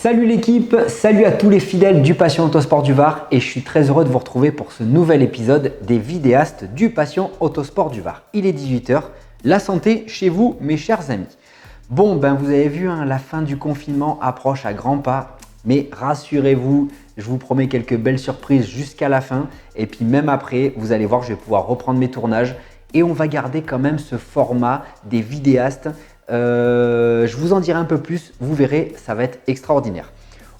Salut l'équipe, salut à tous les fidèles du Passion Autosport du Var et je suis très heureux de vous retrouver pour ce nouvel épisode des vidéastes du Passion Autosport du Var. Il est 18 h, la santé chez vous mes chers amis. Bon vous avez vu, la fin du confinement approche à grands pas, mais rassurez-vous, je vous promets quelques belles surprises jusqu'à la fin et puis même après, vous allez voir, je vais pouvoir reprendre mes tournages et on va garder quand même ce format des vidéastes. Je vous en dirai un peu plus, vous verrez, ça va être extraordinaire.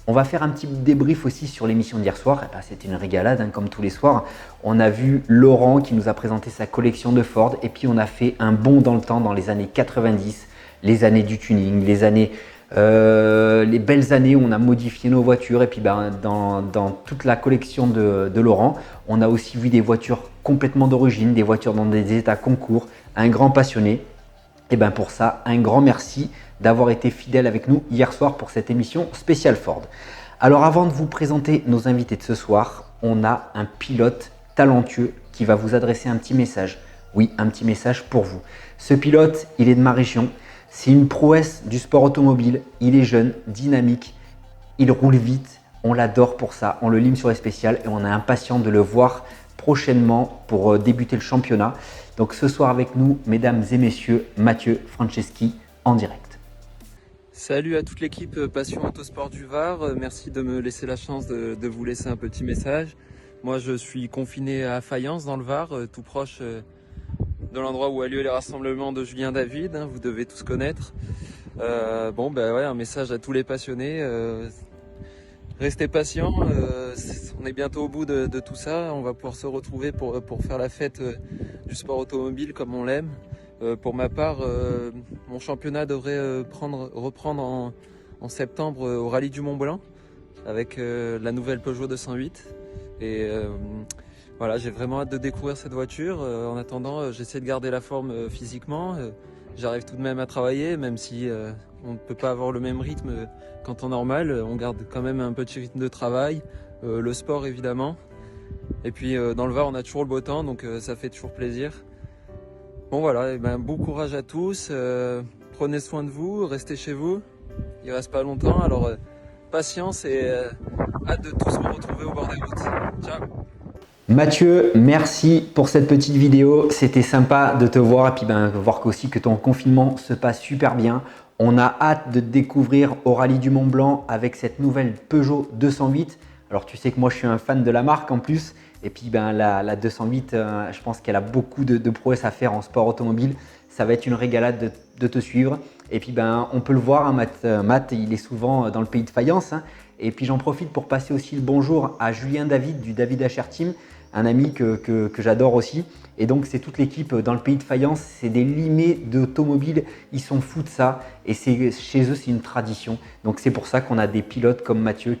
On va faire un petit débrief aussi sur l'émission d'hier soir. C'était une régalade comme tous les soirs. On a vu Laurent qui nous a présenté sa collection de Ford et puis on a fait un bond dans le temps dans les années 90, les années du tuning, les belles années où on a modifié nos voitures et puis dans toute la collection de Laurent, on a aussi vu des voitures complètement d'origine, des voitures dans des états concours, un grand passionné. Et pour ça, un grand merci d'avoir été fidèle avec nous hier soir pour cette émission spéciale Ford. Alors avant de vous présenter nos invités de ce soir, on a un pilote talentueux qui va vous adresser un petit message. Oui, un petit message pour vous. Ce pilote, il est de ma région. C'est une prouesse du sport automobile. Il est jeune, dynamique, il roule vite. On l'adore pour ça. On le lime sur les spéciales et on est impatient de le voir prochainement pour débuter le championnat. Donc ce soir avec nous, mesdames et messieurs, Mathieu Franceschi en direct. Salut à toute l'équipe Passion Autosport du Var, merci de me laisser la chance de vous laisser un petit message. Moi je suis confiné à Fayence dans le Var, tout proche de l'endroit où a lieu les rassemblements de Julien David, vous devez tous connaître. Un message à tous les passionnés. Restez patients, on est bientôt au bout de tout ça, on va pouvoir se retrouver pour faire la fête du sport automobile comme on l'aime. Pour ma part, mon championnat devrait reprendre en septembre au Rallye du Mont-Blanc avec la nouvelle Peugeot 208. Et voilà, j'ai vraiment hâte de découvrir cette voiture. En attendant, j'essaie de garder la forme physiquement. J'arrive tout de même à travailler, même si on ne peut pas avoir le même rythme qu'en temps normal. On garde quand même un petit rythme de travail, le sport évidemment. Et puis dans le Var, on a toujours le beau temps, donc ça fait toujours plaisir. Bon voilà, bon courage à tous. Prenez soin de vous, restez chez vous. Il reste pas longtemps, alors patience et hâte de tous vous retrouver au bord des routes. Ciao. Mathieu, merci pour cette petite vidéo. C'était sympa de te voir et puis voir aussi que ton confinement se passe super bien. On a hâte de te découvrir au Rallye du Mont Blanc avec cette nouvelle Peugeot 208. Alors tu sais que moi je suis un fan de la marque en plus. Et puis la 208, je pense qu'elle a beaucoup de prouesses à faire en sport automobile. Ça va être une régalade de te suivre. Et puis on peut le voir, Matt, il est souvent dans le pays de Fayence. Et puis j'en profite pour passer aussi le bonjour à Julien David du David HR Team, un ami que j'adore aussi. Et donc c'est toute l'équipe dans le pays de Fayence, c'est des limés d'automobile, ils sont fous de ça. Et chez eux, c'est une tradition. Donc c'est pour ça qu'on a des pilotes comme Mathieu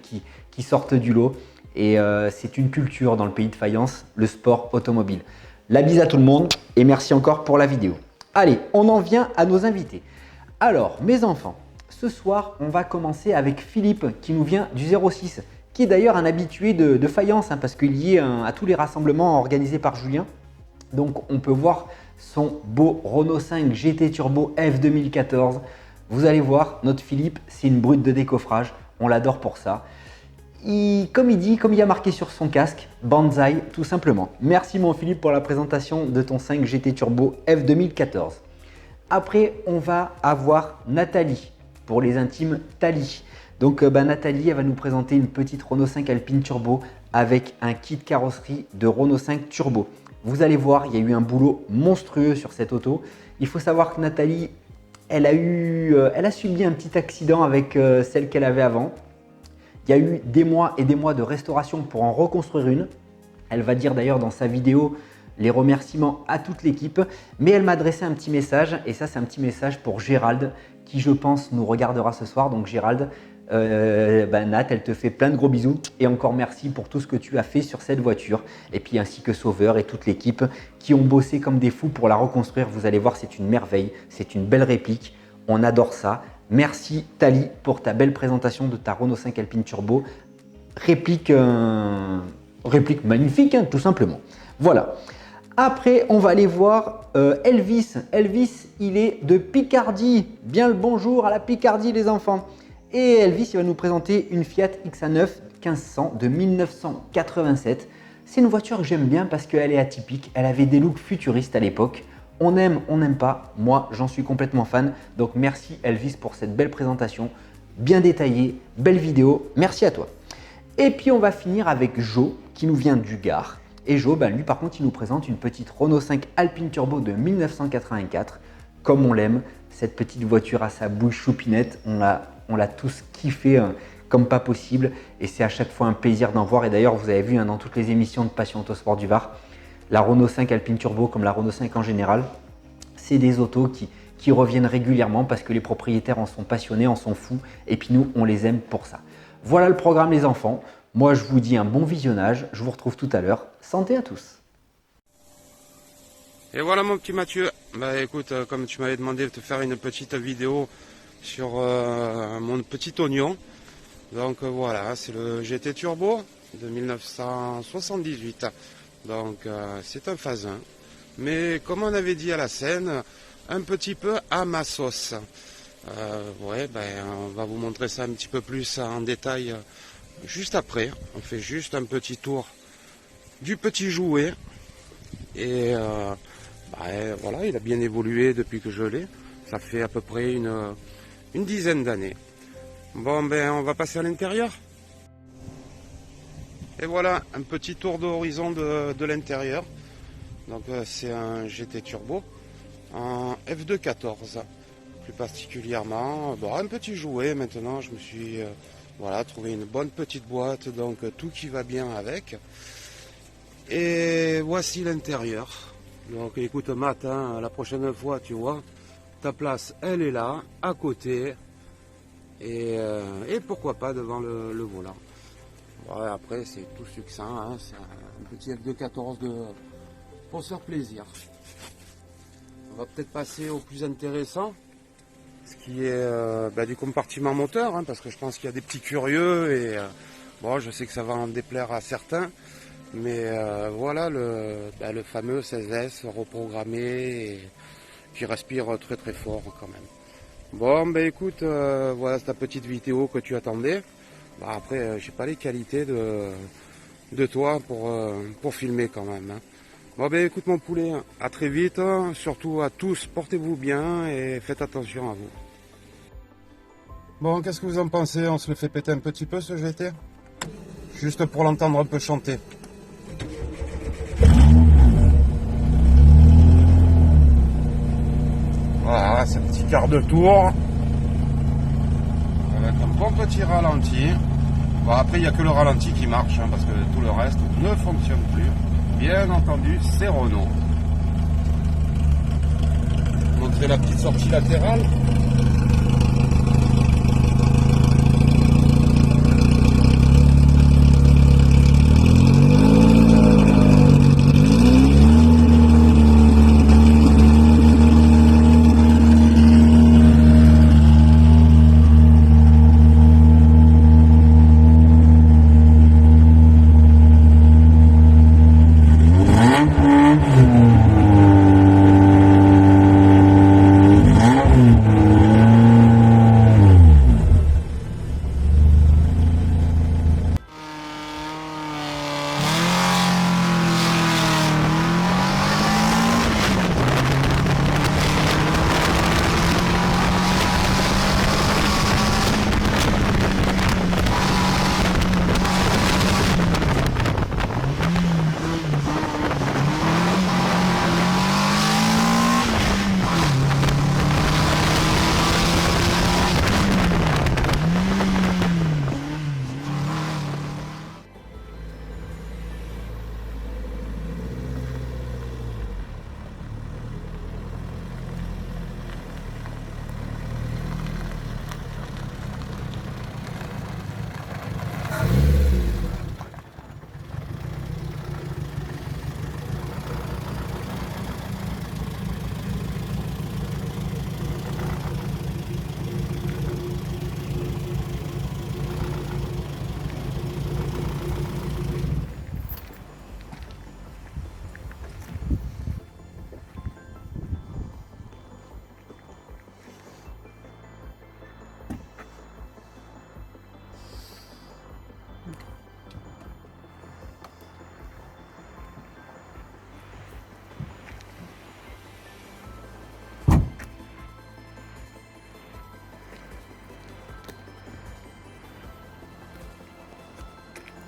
qui sortent du lot. Et c'est une culture dans le pays de Fayence, le sport automobile. La bise à tout le monde et merci encore pour la vidéo. Allez, on en vient à nos invités. Alors, mes enfants, ce soir, on va commencer avec Philippe qui nous vient du 06, qui est d'ailleurs un habitué de Fayence parce qu'il y est à tous les rassemblements organisés par Julien. Donc, on peut voir son beau Renault 5 GT Turbo F 2014. Vous allez voir, notre Philippe, c'est une brute de décoffrage. On l'adore pour ça. Comme il y a marqué sur son casque, Banzai tout simplement. Merci mon Philippe pour la présentation de ton 5 GT Turbo F 2014. Après, on va avoir Nathalie, pour les intimes Tali. Donc Nathalie, elle va nous présenter une petite Renault 5 Alpine Turbo avec un kit carrosserie de Renault 5 Turbo. Vous allez voir, il y a eu un boulot monstrueux sur cette auto. Il faut savoir que Nathalie, elle a subi un petit accident avec celle qu'elle avait avant. Il y a eu des mois et des mois de restauration pour en reconstruire une. Elle va dire d'ailleurs dans sa vidéo les remerciements à toute l'équipe. Mais elle m'a adressé un petit message et ça c'est un petit message pour Gérald qui je pense nous regardera ce soir. Donc Gérald, Nat, elle te fait plein de gros bisous et encore merci pour tout ce que tu as fait sur cette voiture. Et puis ainsi que Sauveur et toute l'équipe qui ont bossé comme des fous pour la reconstruire. Vous allez voir, c'est une merveille, c'est une belle réplique. On adore ça. Merci Tali pour ta belle présentation de ta Renault 5 Alpine Turbo. Réplique magnifique, tout simplement. Voilà. Après, on va aller voir Elvis. Elvis, il est de Picardie. Bien le bonjour à la Picardie, les enfants. Et Elvis, il va nous présenter une Fiat XA9 1500 de 1987. C'est une voiture que j'aime bien parce qu'elle est atypique, elle avait des looks futuristes à l'époque. On aime, on n'aime pas, moi j'en suis complètement fan. Donc merci Elvis pour cette belle présentation, bien détaillée, belle vidéo, merci à toi. Et puis on va finir avec Joe qui nous vient du Gard. Et Joe, lui par contre il nous présente une petite Renault 5 Alpine Turbo de 1984. Comme on l'aime, cette petite voiture à sa bouche choupinette, on l'a tous kiffé comme pas possible et c'est à chaque fois un plaisir d'en voir. Et d'ailleurs vous avez vu dans toutes les émissions de Passion Autosport du Var, la Renault 5 Alpine Turbo comme la Renault 5 en général, c'est des autos qui reviennent régulièrement parce que les propriétaires en sont passionnés, en sont fous et puis nous on les aime pour ça. Voilà le programme les enfants, moi je vous dis un bon visionnage, je vous retrouve tout à l'heure, santé à tous. Et voilà mon petit Mathieu, écoute, comme tu m'avais demandé de te faire une petite vidéo sur mon petit oignon, donc voilà, c'est le GT Turbo de 1978, donc c'est un phase 1, mais comme on avait dit à la scène, un petit peu à ma sauce. On va vous montrer ça un petit peu plus en détail juste après. On fait juste un petit tour du petit jouet et voilà, il a bien évolué depuis que je l'ai. Ça fait à peu près une dizaine d'années. Bon, on va passer à l'intérieur. Et voilà, un petit tour d'horizon de l'intérieur. Donc c'est un GT Turbo en F214. Plus particulièrement, un petit jouet. Maintenant, je me suis trouvé une bonne petite boîte, donc tout qui va bien avec. Et voici l'intérieur. Donc écoute Matt, la prochaine fois tu vois, ta place elle est là, à côté, et pourquoi pas devant le volant. Après c'est tout succinct, c'est un petit F214 pour se faire plaisir. On va peut-être passer au plus intéressant, ce qui est du compartiment moteur, parce que je pense qu'il y a des petits curieux, et je sais que ça va en déplaire à certains. Mais voilà le fameux 16S reprogrammé et qui respire très très fort quand même. Bon écoute, voilà ta petite vidéo que tu attendais. Après j'ai pas les qualités de toi pour filmer quand même. Bon écoute mon poulet, à très vite, surtout à tous, portez-vous bien et faites attention à vous. Bon, qu'est-ce que vous en pensez? On se le fait péter un petit peu ce GT? Juste pour l'entendre un peu chanter. Voilà, c'est un petit quart de tour. Avec un bon petit ralenti. Après, il n'y a que le ralenti qui marche, parce que tout le reste ne fonctionne plus. Bien entendu, c'est Renault. Montrer la petite sortie latérale.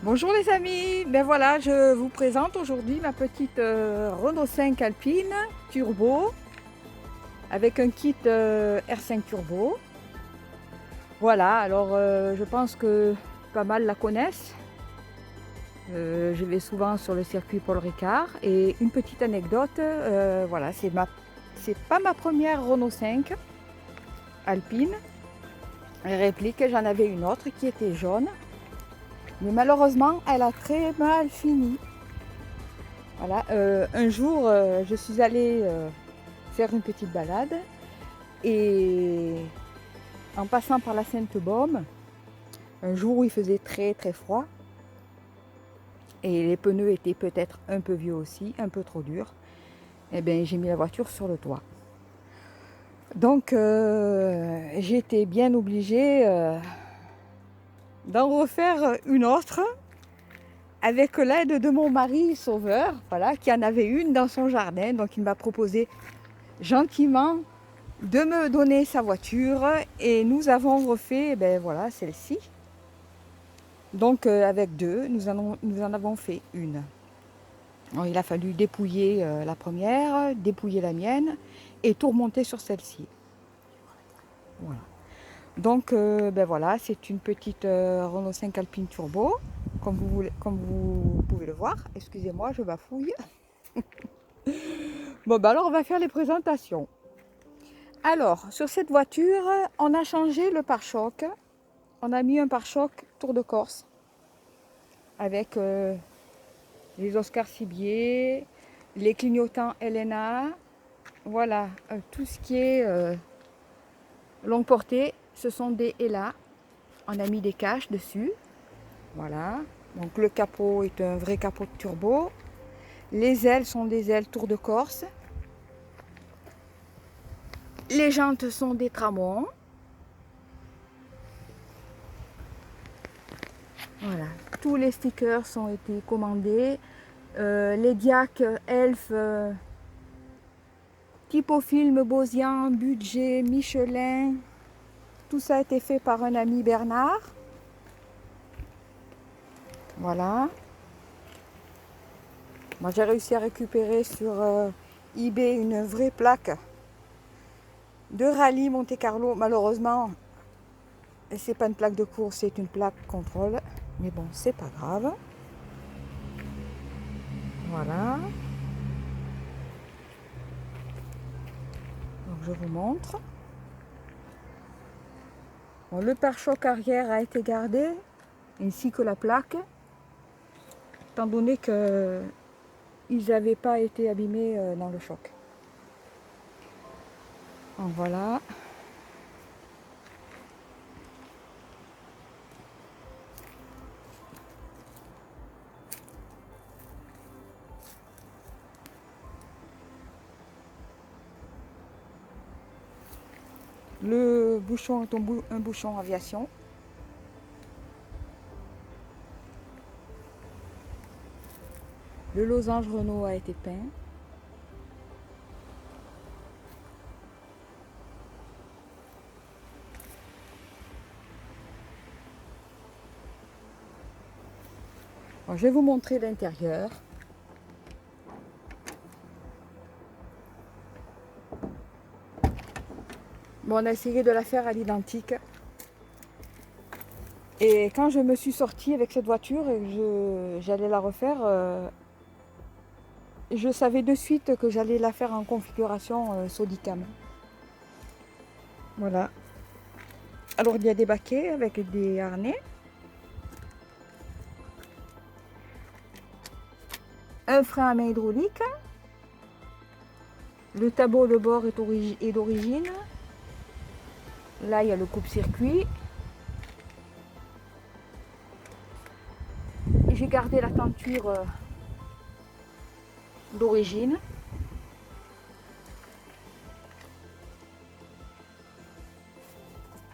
Bonjour les amis, ben voilà, je vous présente aujourd'hui ma petite Renault 5 Alpine Turbo avec un kit R5 Turbo. Voilà, alors je pense que pas mal la connaissent. Je vais souvent sur le circuit Paul Ricard et une petite anecdote, voilà, c'est pas ma première Renault 5 Alpine réplique, j'en avais une autre qui était jaune. Mais malheureusement, elle a très mal fini. Voilà, un jour, je suis allée faire une petite balade et en passant par la Sainte-Baume, un jour où il faisait très très froid et les pneus étaient peut-être un peu vieux aussi, un peu trop durs, et bien j'ai mis la voiture sur le toit. Donc j'étais bien obligée d'en refaire une autre avec l'aide de mon mari sauveur, voilà, qui en avait une dans son jardin. Donc il m'a proposé gentiment de me donner sa voiture et nous avons refait voilà, celle-ci. Donc avec deux, nous en avons fait une. Alors, il a fallu dépouiller la première, dépouiller la mienne et tout remonter sur celle-ci. Voilà. Donc voilà, c'est une petite Renault 5 Alpine Turbo, comme vous pouvez le voir. Excusez-moi, je bafouille. Bon, alors on va faire les présentations. Alors, sur cette voiture, on a changé le pare-choc. On a mis un pare-choc Tour de Corse avec les Oscar Cibier, les clignotants LNA. Voilà, tout ce qui est longue portée, ce sont des ELA. On a mis des caches dessus. Voilà. Donc le capot est un vrai capot de turbo. Les ailes sont des ailes Tour de Corse. Les jantes sont des Tramon. Voilà. Tous les stickers ont été commandés. Les diacs Elf, Typofilm, Bosian, Budget, Michelin. Tout ça a été fait par un ami Bernard. Voilà. Moi j'ai réussi à récupérer sur eBay une vraie plaque de rallye Monte Carlo. Malheureusement, c'est pas une plaque de course, c'est une plaque contrôle. Mais bon, c'est pas grave. Voilà. Donc je vous montre. Bon, le pare-choc arrière a été gardé, ainsi que la plaque, étant donné qu'ils n'avaient pas été abîmés dans le choc. Donc voilà. Le bouchon est un bouchon aviation. Le losange Renault a été peint. Bon, je vais vous montrer l'intérieur. Bon, on a essayé de la faire à l'identique. Et quand je me suis sortie avec cette voiture et que j'allais la refaire, je savais de suite que j'allais la faire en configuration Sodicam. Voilà. Alors il y a des baquets avec des harnais. Un frein à main hydraulique. Le tableau de bord est d'origine. Là, il y a le coupe-circuit. J'ai gardé la tenture d'origine.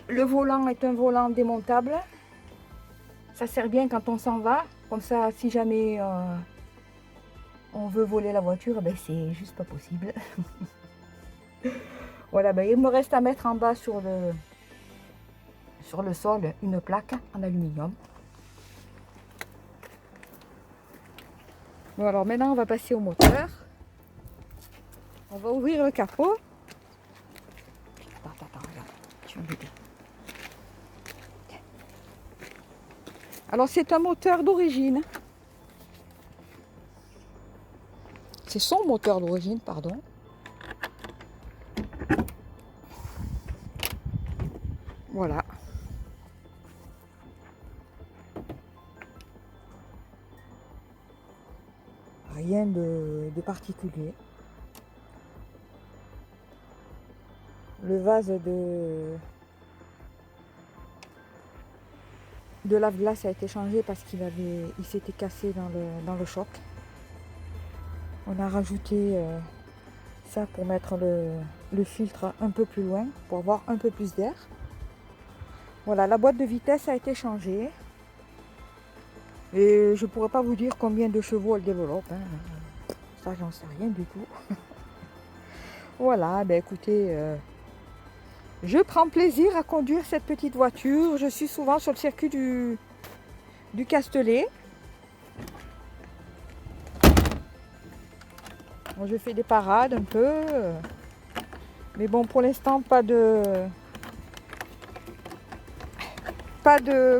Le volant est un volant démontable. Ça sert bien quand on s'en va. Comme ça, si jamais on veut voler la voiture, ben c'est juste pas possible. Voilà, ben il me reste à mettre en bas sur le sol une plaque en aluminium. Bon, alors maintenant on va passer au moteur. On va ouvrir le capot. Attends, regarde, tu vas m'aider. Alors c'est un moteur d'origine. C'est son moteur d'origine, pardon. Voilà. Rien de particulier. Le vase de lave-glace a été changé parce qu'il s'était cassé dans le choc. On a rajouté ça pour mettre le filtre un peu plus loin, pour avoir un peu plus d'air. Voilà, la boîte de vitesse a été changée. Et je ne pourrais pas vous dire combien de chevaux elle développe. Hein. Ça, j'en sais rien du tout. Voilà, ben écoutez, je prends plaisir à conduire cette petite voiture. Je suis souvent sur le circuit du Castellet. Bon, je fais des parades un peu. Mais bon, pour l'instant, pas de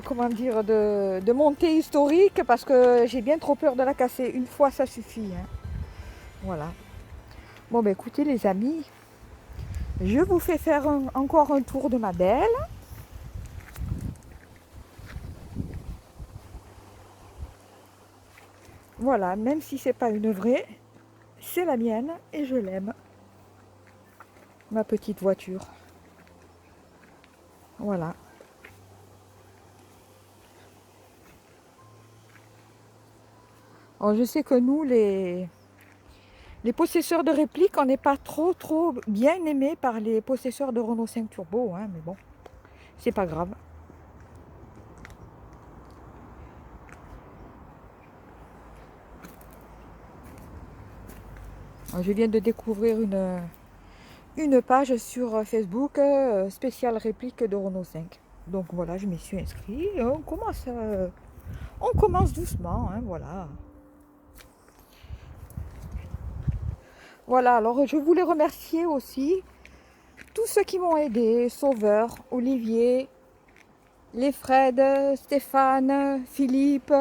comment dire, de montée historique parce que j'ai bien trop peur de la casser. Une fois, ça suffit. Hein. Voilà. Bon, ben écoutez les amis, je vous fais faire encore un tour de ma belle. Voilà, même si c'est pas une vraie, c'est la mienne et je l'aime. Ma petite voiture. Voilà. Alors je sais que nous, les possesseurs de répliques, on n'est pas trop bien aimés par les possesseurs de Renault 5 Turbo, hein, mais bon, c'est pas grave. Alors, je viens de découvrir une page sur Facebook spéciale réplique de Renault 5. Donc voilà, je m'y suis inscrite. On commence doucement, hein, voilà. Voilà, alors je voulais remercier aussi tous ceux qui m'ont aidé, Sauveur, Olivier, les Fred, Stéphane, Philippe,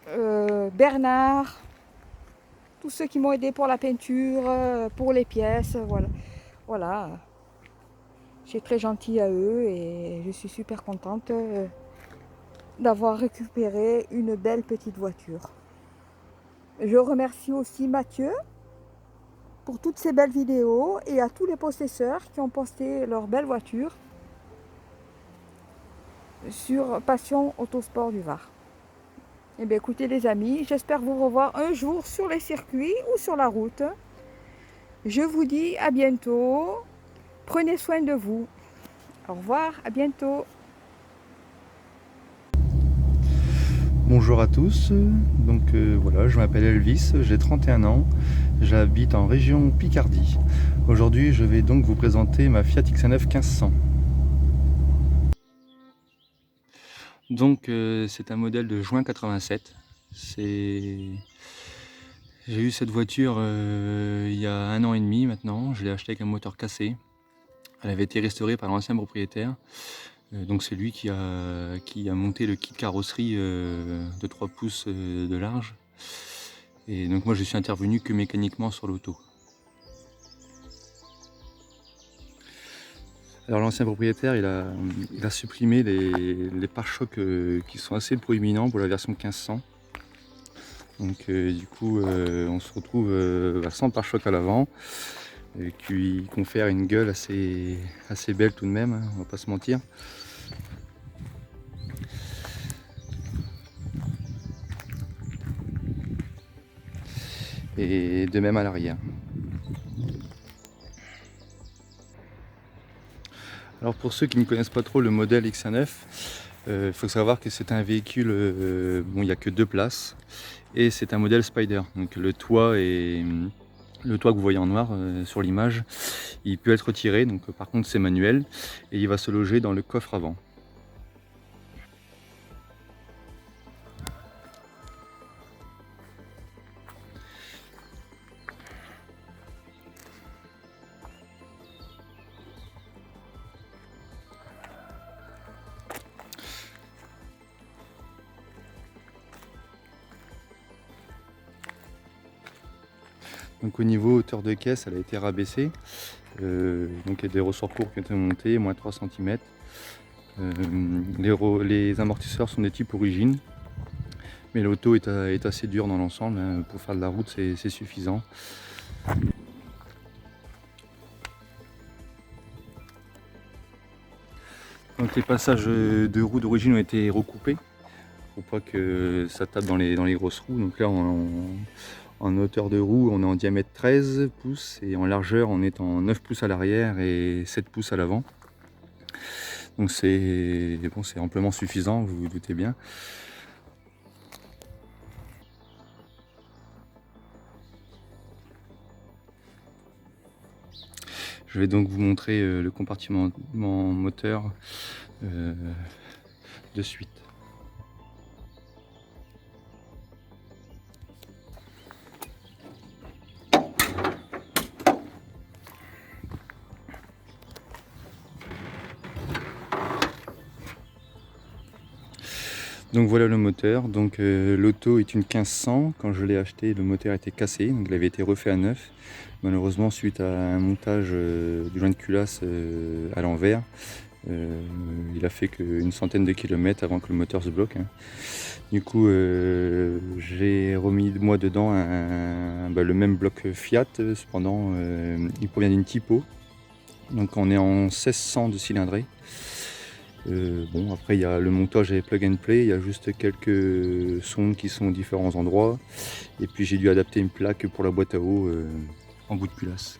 Bernard, tous ceux qui m'ont aidé pour la peinture, pour les pièces, voilà. Voilà. C'est très gentil à eux et je suis super contente d'avoir récupéré une belle petite voiture. Je remercie aussi Mathieu pour toutes ces belles vidéos et à tous les possesseurs qui ont posté leur belle voiture sur Passion Autosport du Var. Eh bien écoutez les amis, j'espère vous revoir un jour sur les circuits ou sur la route. Je vous dis à bientôt. Prenez soin de vous. Au revoir, à bientôt. Bonjour à tous, donc voilà, je m'appelle Elvis, j'ai 31 ans, j'habite en région Picardie. Aujourd'hui, je vais donc vous présenter ma Fiat XA9 1500. Donc c'est un modèle de juin 87. J'ai eu cette voiture il y a 1 an et demi maintenant, je l'ai achetée avec un moteur cassé. Elle avait été restaurée par l'ancien propriétaire. Donc c'est lui qui a monté le kit carrosserie de 3 pouces de large. Et donc moi je suis intervenu que mécaniquement sur l'auto. Alors l'ancien propriétaire il a supprimé les pare-chocs qui sont assez proéminents pour la version 1500. Donc du coup on se retrouve sans pare-choc à l'avant. Qui confère une gueule assez belle tout de même, hein, on va pas se mentir. Et de même à l'arrière. Alors pour ceux qui ne connaissent pas trop le modèle XA9, il faut savoir que c'est un véhicule, bon il n'y a que 2 places, et c'est un modèle Spider, donc le toit que vous voyez en noir sur l'image, il peut être retiré, donc par contre c'est manuel, et il va se loger dans le coffre avant. Donc au niveau hauteur de caisse, elle a été rabaissée. Donc il y a des ressorts courts qui ont été montés, moins 3 cm. Les amortisseurs sont des types origine. Mais l'auto est assez dure dans l'ensemble, hein. Pour faire de la route c'est suffisant. Donc les passages de roues d'origine ont été recoupés pour pas que ça tape dans les grosses roues. Donc là en hauteur de roue on est en diamètre 13 pouces et en largeur on est en 9 pouces à l'arrière et 7 pouces à l'avant. Donc c'est amplement suffisant, vous vous doutez bien. Je vais donc vous montrer le compartiment moteur de suite. Donc voilà le moteur. Donc l'auto est une 1500. Quand je l'ai acheté, le moteur était cassé, donc il avait été refait à neuf. Malheureusement, suite à un montage du joint de culasse à l'envers, il a fait qu'une centaine de kilomètres avant que le moteur se bloque, hein. Du coup, j'ai remis moi dedans le même bloc Fiat. Cependant, il provient d'une Tipo. Donc on est en 1600 de cylindrée. Bon, après il y a le montage et plug and play, il y a juste quelques sondes qui sont aux différents endroits. Et puis j'ai dû adapter une plaque pour la boîte à eau en bout de culasse.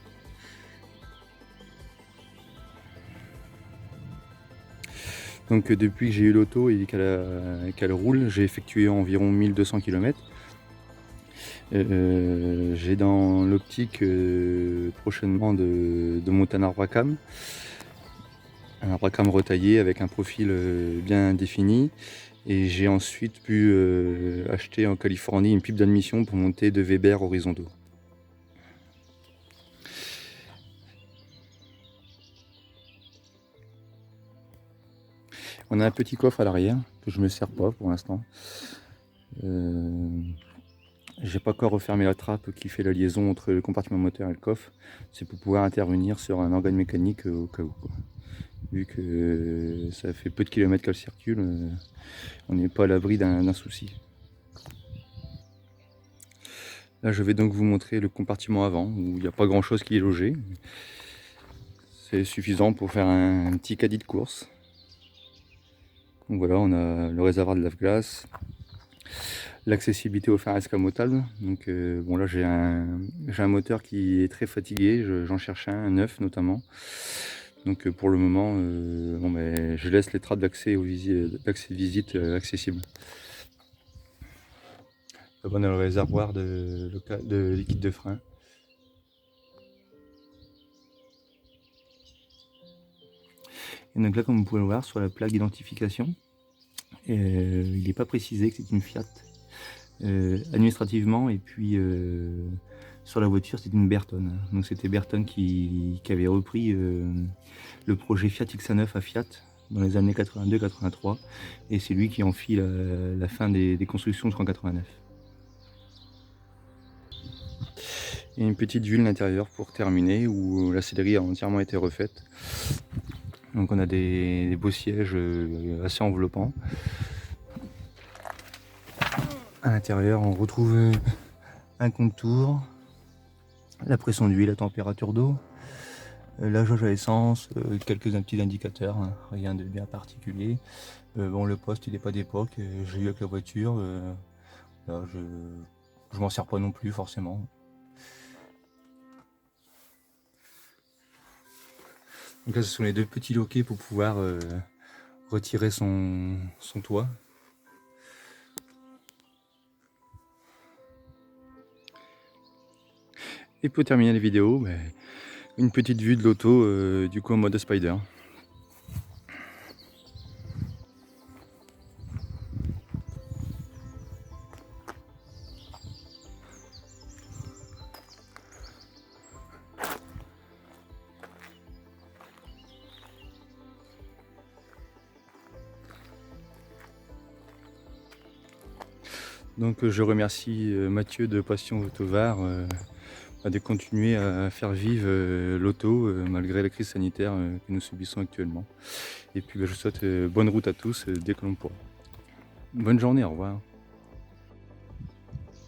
Donc depuis que j'ai eu l'auto et qu'elle roule, j'ai effectué environ 1200 km. J'ai dans l'optique prochainement de monter un arbre à cam. Un arbre à cam retaillé avec un profil bien défini. Et j'ai ensuite pu acheter en Californie une pipe d'admission pour monter 2 Weber horizontaux. On a un petit coffre à l'arrière que je ne me sers pas pour l'instant. J'ai pas encore refermé la trappe qui fait la liaison entre le compartiment moteur et le coffre. C'est pour pouvoir intervenir sur un organe mécanique au cas où, quoi. Vu que ça fait peu de kilomètres qu'elle circule, on n'est pas à l'abri d'un souci. Là je vais donc vous montrer le compartiment avant où il n'y a pas grand chose qui est logé. C'est suffisant pour faire un petit caddie de course. Donc voilà, on a le réservoir de lave-glace, l'accessibilité au fer escamotable. Donc bon là j'ai un moteur qui est très fatigué, j'en cherche un neuf notamment. Donc pour le moment, je laisse les trappes d'accès visite accessibles. Là on a le réservoir de liquide de frein. Et donc là, comme vous pouvez le voir sur la plaque d'identification, il n'est pas précisé que c'est une Fiat administrativement, et puis sur la voiture c'est une Bertone. Donc c'était Bertone qui avait repris le projet Fiat XA9 à Fiat dans les années 82-83, et c'est lui qui en fit la fin des constructions jusqu'en 89. Et une petite vue de l'intérieur pour terminer, où la sellerie a entièrement été refaite. Donc on a des beaux sièges assez enveloppants. À l'intérieur on retrouve un contour, la pression d'huile, la température d'eau, la jauge à essence, quelques petits indicateurs, hein, rien de bien particulier. Bon, le poste il n'est pas d'époque, j'ai eu avec la voiture, là, je m'en sers pas non plus forcément. Donc là ce sont les deux petits loquets pour pouvoir retirer son toit. Et pour terminer la vidéo, une petite vue de l'auto du coup en mode Spider. Donc je remercie Mathieu de Passion Autovar de continuer à faire vivre l'auto malgré la crise sanitaire que nous subissons actuellement. Et puis je vous souhaite bonne route à tous dès que l'on pourra. Bonne journée, au revoir.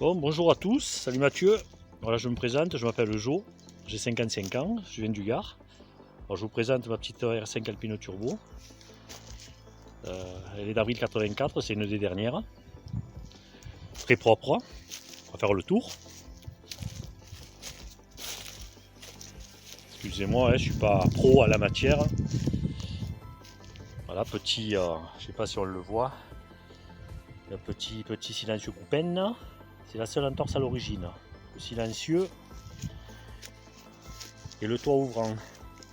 Bon, bonjour à tous, salut Mathieu. Voilà, je me présente, je m'appelle Jo, j'ai 55 ans, je viens du Gard. Alors, je vous présente ma petite R5 Alpine Turbo. Elle est d'avril 84, c'est une des dernières. Très propre, on va faire le tour. Excusez-moi, je ne suis pas pro à la matière. Voilà, petit, je ne sais pas si on le voit, un petit silencieux Coupen. C'est la seule entorse à l'origine. Le silencieux et le toit ouvrant.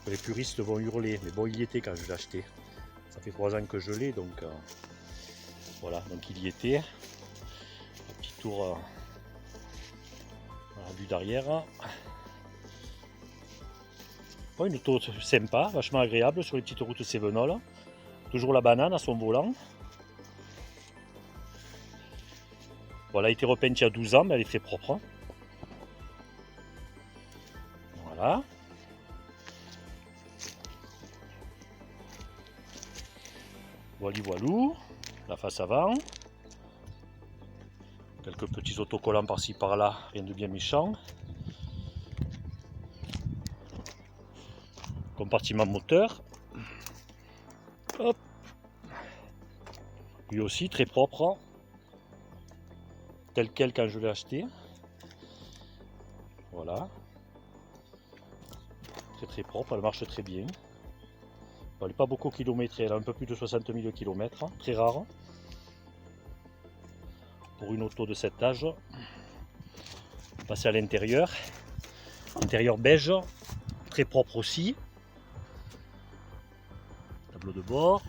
Les puristes vont hurler, mais bon, il y était quand je l'ai acheté. Ça fait 3 ans que je l'ai, donc voilà, donc il y était. Un petit tour à la vue d'arrière. Bon, une auto sympa, vachement agréable sur les petites routes cévenoles. Toujours la banane à son volant. Voilà, elle a été repeinte il y a 12 ans, mais elle est très propre. Voilà. Voilou, la face avant. Quelques petits autocollants par-ci par-là, rien de bien méchant. Compartiment moteur. Hop. Lui aussi très propre. Tel quel quand je l'ai acheté. Voilà. Très propre, elle marche très bien. Bon, elle n'est pas beaucoup kilométrée, elle a un peu plus de 60 000 km, très rare. Pour une auto de cet âge. On va passer à l'intérieur. Intérieur beige, très propre aussi. Tableau de bord.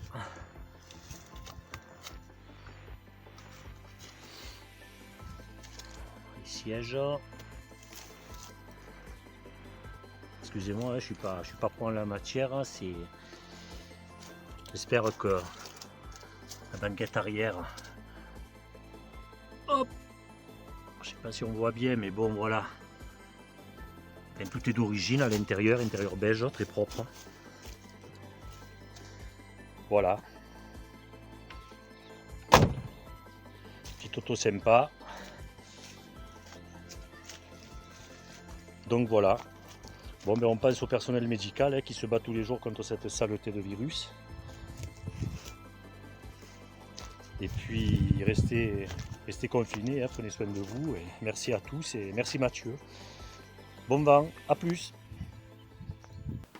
Les sièges. Excusez-moi, je suis pas pro en la matière. J'espère que la banquette arrière. Hop. Je sais pas si on voit bien, mais bon voilà. Et tout est d'origine à l'intérieur, intérieur beige, très propre. Voilà. Petite auto sympa. Donc voilà. Bon, ben on pense au personnel médical qui se bat tous les jours contre cette saleté de virus. Et puis restez confinés, prenez soin de vous. Et merci à tous et merci Mathieu. Bon vent, à plus.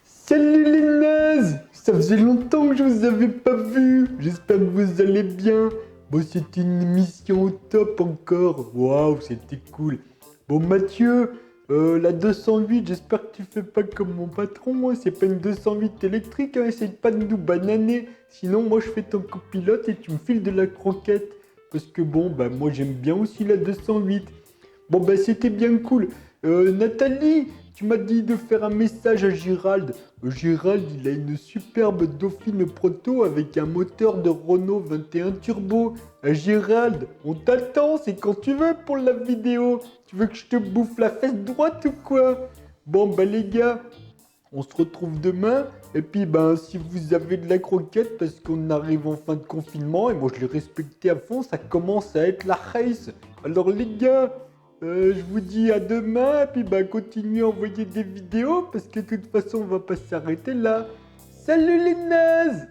Salut les nazes! Ça faisait longtemps que je vous avais pas vu. J'espère que vous allez bien. Bon, c'était une émission au top encore. Waouh, c'était cool. Bon, Mathieu, la 208, j'espère que tu fais pas comme mon patron. Hein. C'est pas une 208 électrique. Hein. Essaye pas de nous bananer. Sinon, moi, je fais ton copilote et tu me files de la croquette. Parce que bon, bah, moi, j'aime bien aussi la 208. Bon, bah, c'était bien cool. Nathalie, tu m'as dit de faire un message à Gérald. Gérald, il a une superbe Dauphine Proto avec un moteur de Renault 21 Turbo. Gérald, on t'attend, c'est quand tu veux pour la vidéo. Tu veux que je te bouffe la fesse droite ou quoi? Bon, bah les gars, on se retrouve demain. Et puis, ben, si vous avez de la croquette, parce qu'on arrive en fin de confinement, et moi je l'ai respecté à fond, ça commence à être la race. Alors les gars, je vous dis à demain, et puis bah, continuez à envoyer des vidéos, parce que de toute façon, on va pas s'arrêter là. Salut les nazes!